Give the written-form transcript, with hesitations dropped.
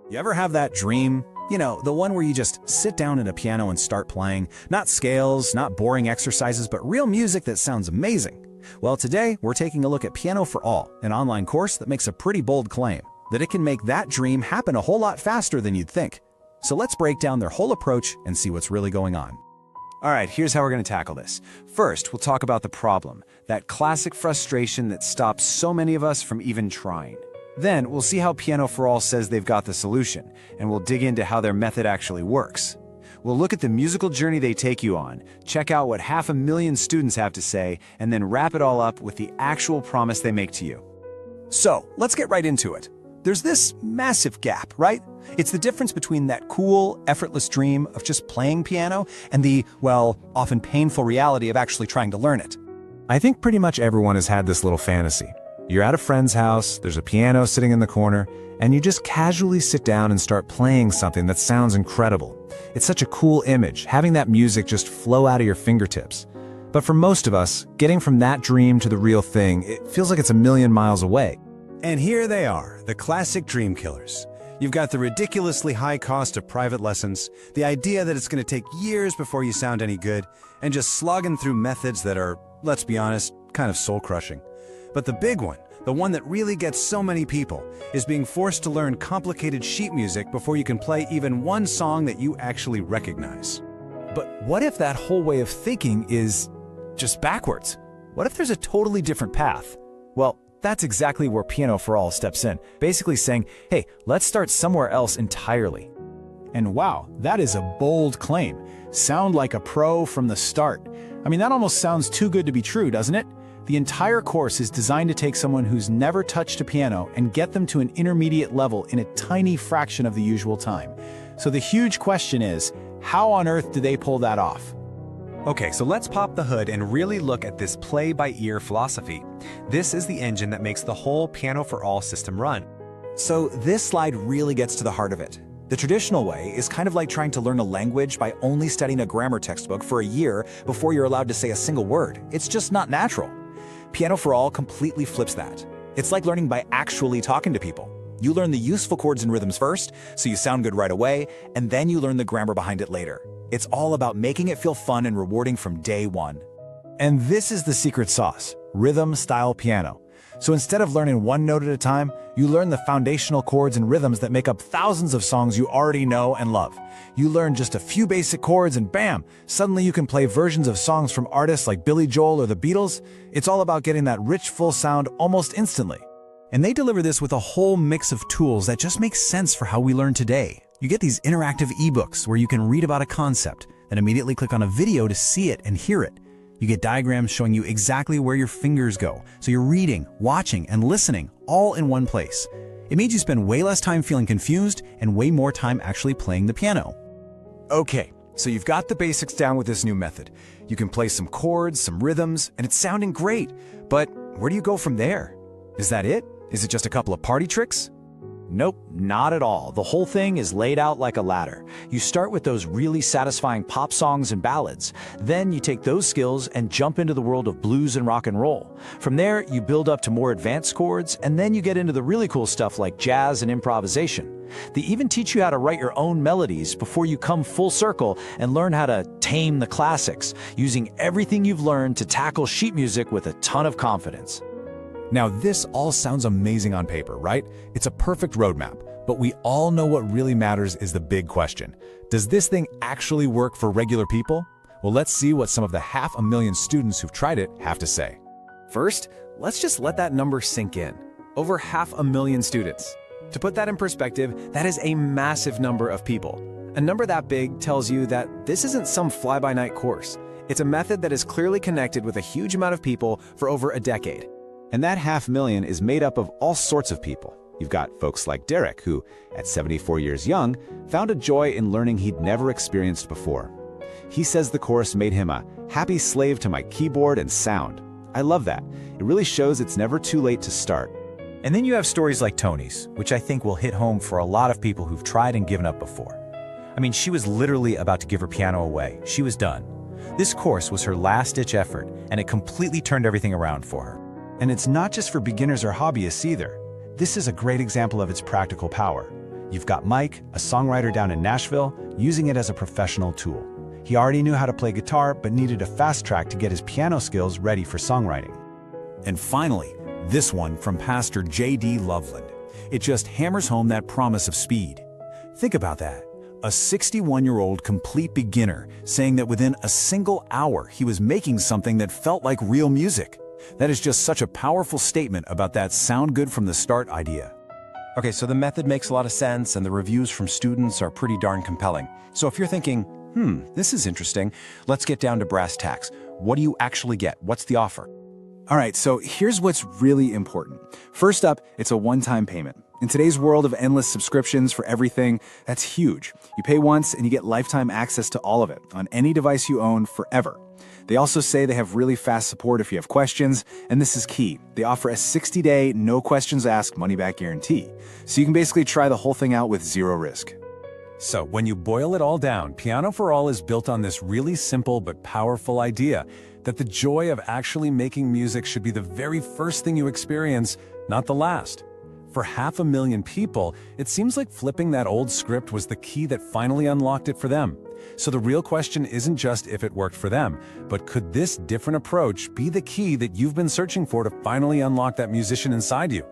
You ever have that dream? You know, the one where you just sit down at a piano and start playing. Not scales, not boring exercises, but real music that sounds amazing. Well, today we're taking a look at Piano for All, an online course that makes a pretty bold claim that it can make that dream happen a whole lot faster than you'd think. So let's break down their whole approach and see what's really going on. All right, here's how we're going to tackle this. First, we'll talk about the problem, that classic frustration that stops so many of us from even trying. Then, we'll see how Piano for All says they've got the solution, and we'll dig into how their method actually works. We'll look at the musical journey they take you on, check out what 500,000 students have to say, and then wrap it all up with the actual promise they make to you. So, let's get right into it. There's this massive gap, right? It's the difference between that cool, effortless dream of just playing piano and the, well, often painful reality of actually trying to learn it. I think pretty much everyone has had this little fantasy. You're at a friend's house, there's a piano sitting in the corner, and you just casually sit down and start playing something that sounds incredible. It's such a cool image, having that music just flow out of your fingertips. But for most of us, getting from that dream to the real thing, it feels like it's a million miles away. And here they are, the classic dream killers. You've got the ridiculously high cost of private lessons, the idea that it's going to take years before you sound any good, and just slogging through methods that are, let's be honest, kind of soul-crushing. But the big one, the one that really gets so many people, is being forced to learn complicated sheet music before you can play even one song that you actually recognize. But what if that whole way of thinking is just backwards? What if there's a totally different path? Well, that's exactly where Piano for All steps in, basically saying, hey, let's start somewhere else entirely. And wow, that is a bold claim. Sound like a pro from the start. I mean, that almost sounds too good to be true, doesn't it? The entire course is designed to take someone who's never touched a piano and get them to an intermediate level in a tiny fraction of the usual time. So the huge question is, how on earth do they pull that off? Okay, so let's pop the hood and really look at this play-by-ear philosophy. This is the engine that makes the whole Piano for All system run. So this slide really gets to the heart of it. The traditional way is kind of like trying to learn a language by only studying a grammar textbook for a year before you're allowed to say a single word. It's just not natural. Piano for All completely flips that. It's like learning by actually talking to people. You learn the useful chords and rhythms first, so you sound good right away, and then you learn the grammar behind it later. It's all about making it feel fun and rewarding from day one. And this is the secret sauce, rhythm-style piano. So instead of learning one note at a time, you learn the foundational chords and rhythms that make up thousands of songs you already know and love. You learn just a few basic chords and bam, suddenly you can play versions of songs from artists like Billy Joel or the Beatles. It's all about getting that rich, full sound almost instantly. And they deliver this with a whole mix of tools that just make sense for how we learn today. You get these interactive ebooks where you can read about a concept, then immediately click on a video to see it and hear it. You get diagrams showing you exactly where your fingers go, so you're reading, watching, and listening all in one place. It made you spend way less time feeling confused and way more time actually playing the piano. Okay, so you've got the basics down with this new method. You can play some chords, some rhythms, and it's sounding great. But where do you go from there? Is that it? Is it just a couple of party tricks? Nope, not at all. The whole thing is laid out like a ladder. You start with those really satisfying pop songs and ballads. Then you take those skills and jump into the world of blues and rock and roll. From there, you build up to more advanced chords, and then you get into the really cool stuff like jazz and improvisation. They even teach you how to write your own melodies before you come full circle and learn how to tame the classics, using everything you've learned to tackle sheet music with a ton of confidence. Now, this all sounds amazing on paper, right? It's a perfect roadmap, but we all know what really matters is the big question. Does this thing actually work for regular people? Well, let's see what some of the 500,000 students who've tried it have to say. First, let's just let that number sink in. Over 500,000 students. To put that in perspective, that is a massive number of people. A number that big tells you that this isn't some fly-by-night course. It's a method that is clearly connected with a huge amount of people for over a decade. And that 500,000 is made up of all sorts of people. You've got folks like Derek, who, at 74 years young, found a joy in learning he'd never experienced before. He says the course made him a happy slave to my keyboard and sound. I love that. It really shows it's never too late to start. And then you have stories like Tony's, which I think will hit home for a lot of people who've tried and given up before. I mean, she was literally about to give her piano away. She was done. This course was her last-ditch effort, and it completely turned everything around for her. And it's not just for beginners or hobbyists either. This is a great example of its practical power. You've got Mike, a songwriter down in Nashville, using it as a professional tool. He already knew how to play guitar, but needed a fast track to get his piano skills ready for songwriting. And finally, this one from Pastor J.D. Loveland. It just hammers home that promise of speed. Think about that. A 61-year-old complete beginner saying that within a single hour he was making something that felt like real music. That is just such a powerful statement about that sound good from the start idea. Okay, so the method makes a lot of sense and the reviews from students are pretty darn compelling. So if you're thinking, this is interesting, let's get down to brass tacks. What do you actually get? What's the offer? All right, so here's what's really important. First up, it's a one-time payment. In today's world of endless subscriptions for everything, that's huge. You pay once and you get lifetime access to all of it on any device you own forever. They also say they have really fast support if you have questions, and this is key. They offer a 60-day, no questions asked money-back guarantee. So you can basically try the whole thing out with zero risk. So when you boil it all down, Piano for All is built on this really simple but powerful idea that the joy of actually making music should be the very first thing you experience, not the last. For 500,000 people, it seems like flipping that old script was the key that finally unlocked it for them. So the real question isn't just if it worked for them, but could this different approach be the key that you've been searching for to finally unlock that musician inside you?